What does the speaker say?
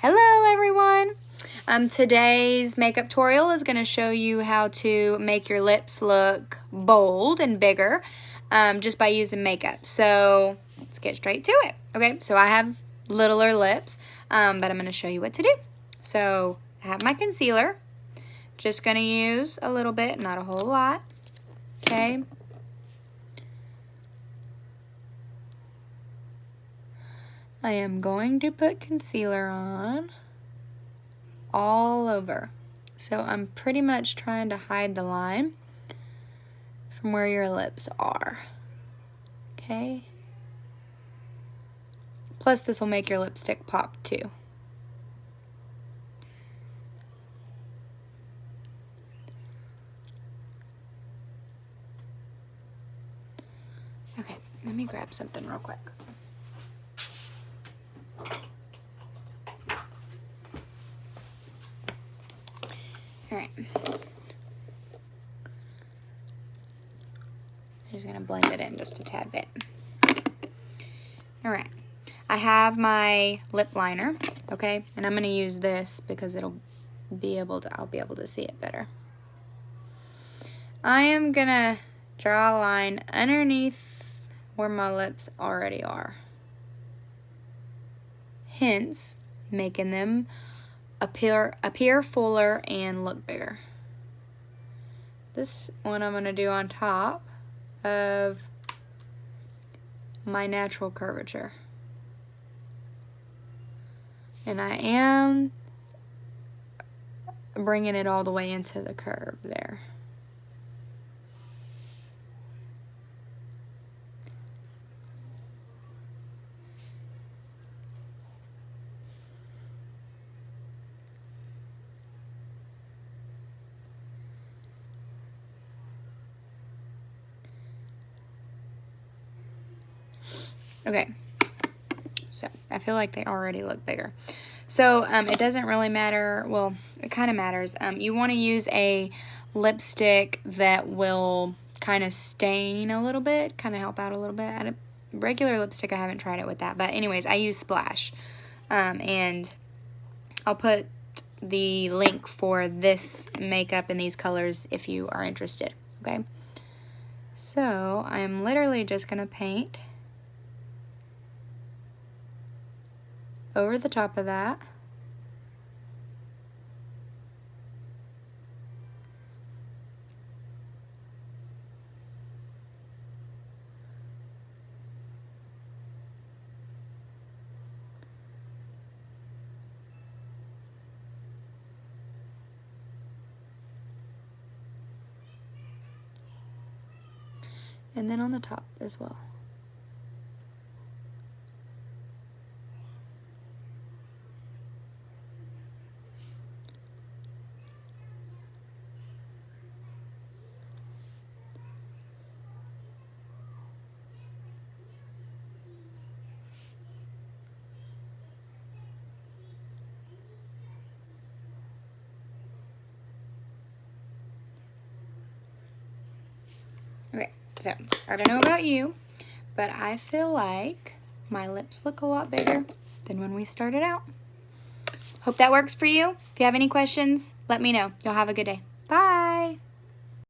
Hello everyone! Today's makeup tutorial is going to show you how to make your lips look bold and bigger just by using makeup. So let's get straight to it. Okay, so I have littler lips, but I'm going to show you what to do. So I have my concealer. Just going to use a little bit, not a whole lot. Okay. I am going to put concealer on all over. So I'm pretty much trying to hide the line from where your lips are. Okay? Plus this will make your lipstick pop too. Okay, let me grab something real quick. Alright. I'm just going to blend it in just a tad bit. Alright. I have my lip liner, okay? And I'm going to use this because I'll be able to see it better. I am going to draw a line underneath where my lips already are. Hence, making them appear fuller and look bigger. This one I'm going to do on top of my natural curvature. And I am bringing it all the way into the curve there. Okay, so I feel like they already look bigger. So it doesn't really matter, well, it kind of matters. You want to use a lipstick that will kind of stain a little bit, kind of help out a little bit. A regular lipstick, I haven't tried it with that, but anyways, I use Splash. And I'll put the link for this makeup in these colors if you are interested, okay? So I'm literally just going to paint over the top of that. And then on the top as well. Okay, so I don't know about you, but I feel like my lips look a lot bigger than when we started out. Hope that works for you. If you have any questions, let me know. Y'all have a good day. Bye.